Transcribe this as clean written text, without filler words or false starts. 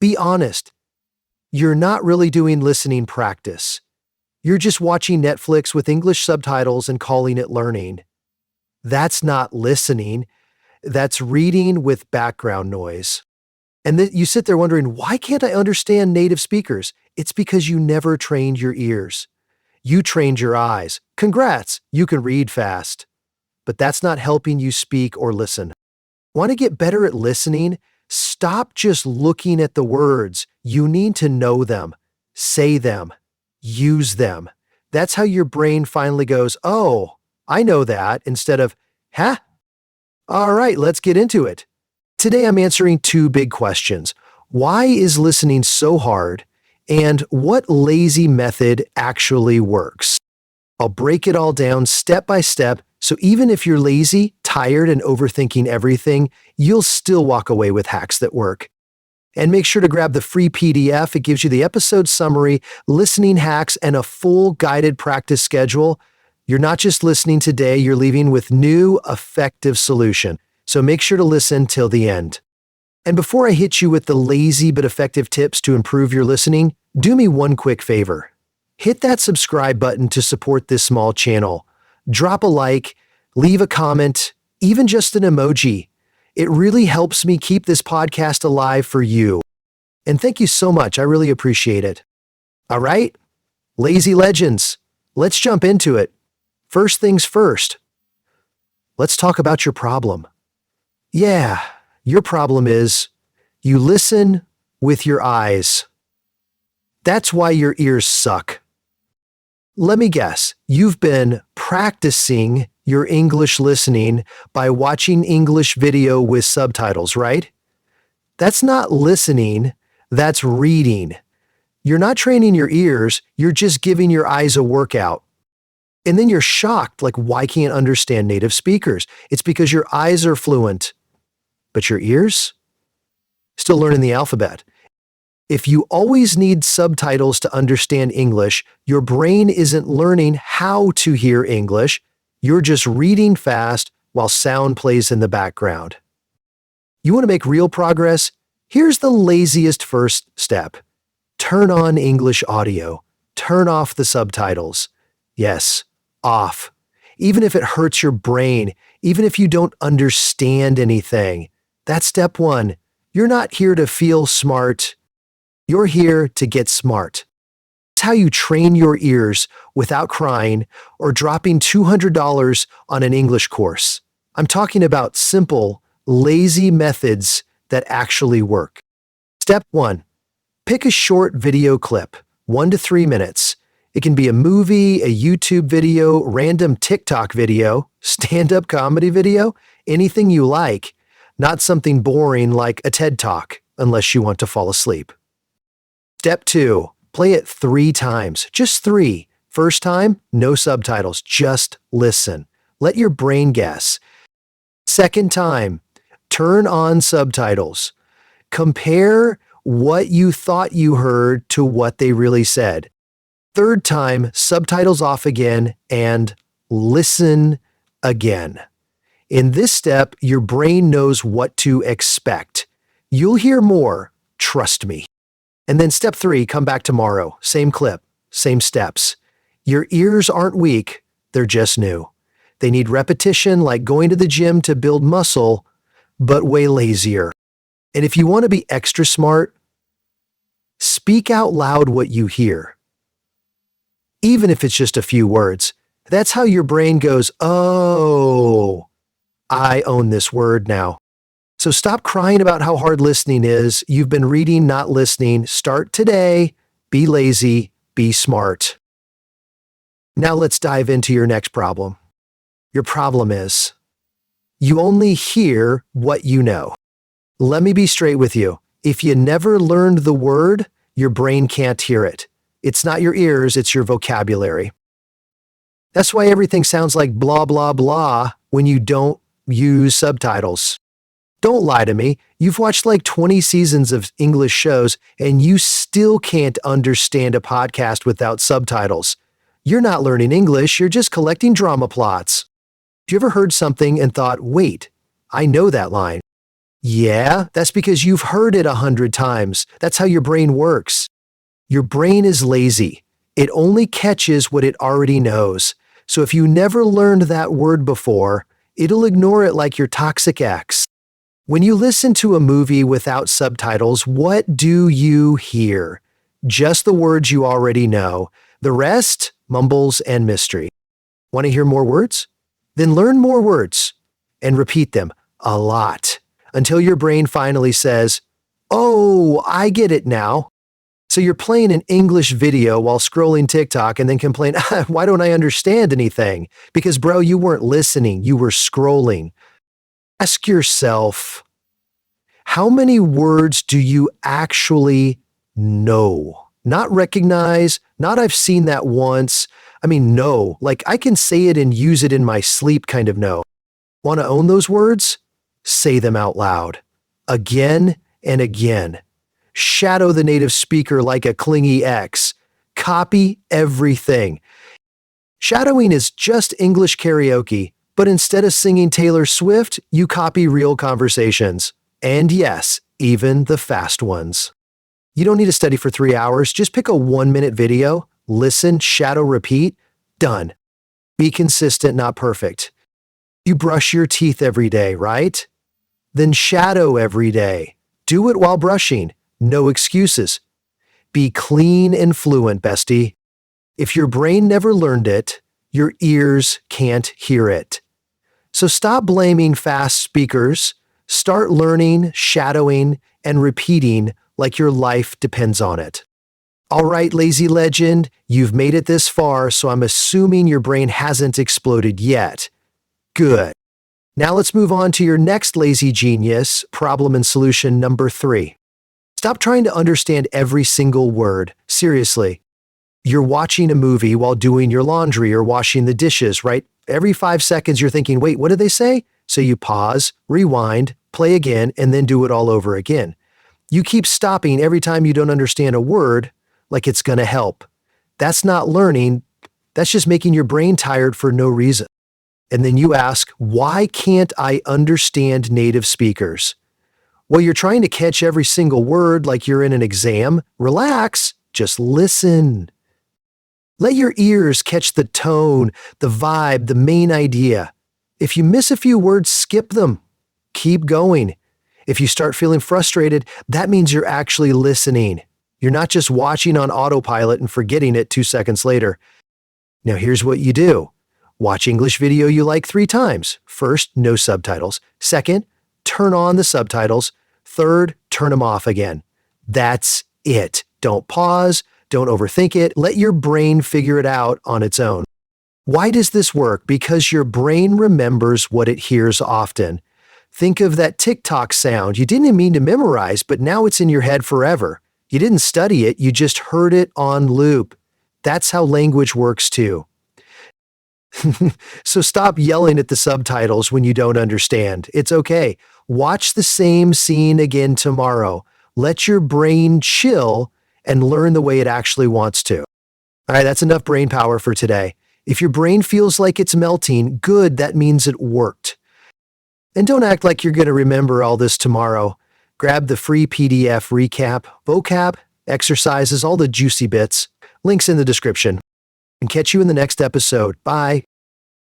Be honest. You're not really doing listening practice. You're just watching Netflix with English subtitles and calling it learning. That's not listening. That's reading with background noise. And then you sit there wondering, why can't I understand native speakers? It's because you never trained your ears. You trained your eyes. Congrats, you can read fast. But that's not helping you speak or listen. Want to get better at listening? Stop just looking at the words. You need to know them, say them, use them. That's how your brain finally goes, oh, I know that, instead of, huh? All right, let's get into it. Today I'm answering two big questions. Why is listening so hard? And what lazy method actually works? I'll break it all down step by step, so even if you're lazy, tired, and overthinking everything, you'll still walk away with hacks that work. And make sure to grab the free PDF. It gives you the episode summary, listening hacks, and a full guided practice schedule. You're not just listening today, you're leaving with new, effective solution. So make sure to listen till the end. And before I hit you with the lazy but effective tips to improve your listening, do me one quick favor. Hit that subscribe button to support this small channel. Drop a like, leave a comment, even just an emoji. It really helps me keep this podcast alive for you. And thank you so much. I really appreciate it. All right, lazy legends, let's jump into it. First things first. Let's talk about your problem. Yeah, your problem is you listen with your eyes. That's why your ears suck. Let me guess, you've been practicing your English listening by watching English video with subtitles, right? That's not listening, that's reading. You're not training your ears, you're just giving your eyes a workout. And then you're shocked, like, why can't I understand native speakers? It's because your eyes are fluent, but your ears? Still learning the alphabet. If you always need subtitles to understand English, your brain isn't learning how to hear English. You're just reading fast while sound plays in the background. You want to make real progress? Here's the laziest first step. Turn on English audio. Turn off the subtitles. Yes, off. Even if it hurts your brain, even if you don't understand anything. That's step one. You're not here to feel smart. You're here to get smart. It's how you train your ears without crying or dropping $200 on an English course. I'm talking about simple, lazy methods that actually work. Step one, pick a short video clip, 1 to 3 minutes. It can be a movie, a YouTube video, random TikTok video, stand-up comedy video, anything you like, not something boring like a TED Talk, unless you want to fall asleep. Step 2, play it 3 times, just 3. First time, no subtitles, just listen. Let your brain guess. Second time, turn on subtitles. Compare what you thought you heard to what they really said. Third time, subtitles off again and listen again. In this step, your brain knows what to expect. You'll hear more, trust me. And then step 3, come back tomorrow. Same clip, same steps. Your ears aren't weak, they're just new. They need repetition like going to the gym to build muscle, but way lazier. And if you want to be extra smart, speak out loud what you hear. Even if it's just a few words. That's how your brain goes, oh, I own this word now. So stop crying about how hard listening is. You've been reading, not listening. Start today. Be lazy. Be smart. Now let's dive into your next problem. Your problem is you only hear what you know. Let me be straight with you. If you never learned the word, your brain can't hear it. It's not your ears, it's your vocabulary. That's why everything sounds like blah, blah, blah when you don't use subtitles. Don't lie to me. You've watched like 20 seasons of English shows and you still can't understand a podcast without subtitles. You're not learning English, you're just collecting drama plots. Have you ever heard something and thought, wait, I know that line? Yeah, that's because you've heard it 100 times. That's how your brain works. Your brain is lazy. It only catches what it already knows. So if you never learned that word before, it'll ignore it like your toxic ex. When you listen to a movie without subtitles, what do you hear? Just the words you already know. The rest, mumbles and mystery. Want to hear more words? Then learn more words and repeat them a lot until your brain finally says, "Oh, I get it now." So you're playing an English video while scrolling TikTok and then complain, "Why don't I understand anything?" Because, bro, you weren't listening, you were scrolling. Ask yourself, how many words do you actually know? Not recognize, not I've seen that once. I mean, know, like I can say it and use it in my sleep kind of know. Want to own those words? Say them out loud. Again and again. Shadow the native speaker like a clingy ex. Copy everything. Shadowing is just English karaoke, but instead of singing Taylor Swift, you copy real conversations. And yes, even the fast ones. You don't need to study for 3 hours. Just pick a 1-minute video, listen, shadow, repeat. Done. Be consistent, not perfect. You brush your teeth every day, right? Then shadow every day. Do it while brushing. No excuses. Be clean and fluent, bestie. If your brain never learned it, your ears can't hear it. So stop blaming fast speakers. Start learning, shadowing, and repeating like your life depends on it. All right, lazy legend, you've made it this far, so I'm assuming your brain hasn't exploded yet. Good. Now let's move on to your next lazy genius, problem and solution number 3. Stop trying to understand every single word. Seriously. You're watching a movie while doing your laundry or washing the dishes, right? Every 5 seconds you're thinking, wait, what did they say? So you pause, rewind, play again, and then do it all over again. You keep stopping every time you don't understand a word like it's going to help. That's not learning. That's just making your brain tired for no reason. And then you ask, why can't I understand native speakers? Well, you're trying to catch every single word like you're in an exam. Relax. Just listen. Let your ears catch the tone, the vibe, the main idea. If you miss a few words, skip them. Keep going. If you start feeling frustrated, that means you're actually listening. You're not just watching on autopilot and forgetting it 2 seconds later. Now here's what you do. Watch English video you like 3 times. First, no subtitles. Second, turn on the subtitles. Third, turn them off again. That's it. Don't pause. Don't overthink it. Let your brain figure it out on its own. Why does this work? Because your brain remembers what it hears often. Think of that TikTok sound you didn't mean to memorize, but now it's in your head forever. You didn't study it, you just heard it on loop. That's how language works too. So stop yelling at the subtitles when you don't understand. It's okay. Watch the same scene again tomorrow. Let your brain chill and learn the way it actually wants to. All right, that's enough brain power for today. If your brain feels like it's melting, good, that means it worked. And don't act like you're going to remember all this tomorrow. Grab the free PDF recap, vocab, exercises, all the juicy bits. Links in the description. And catch you in the next episode. Bye.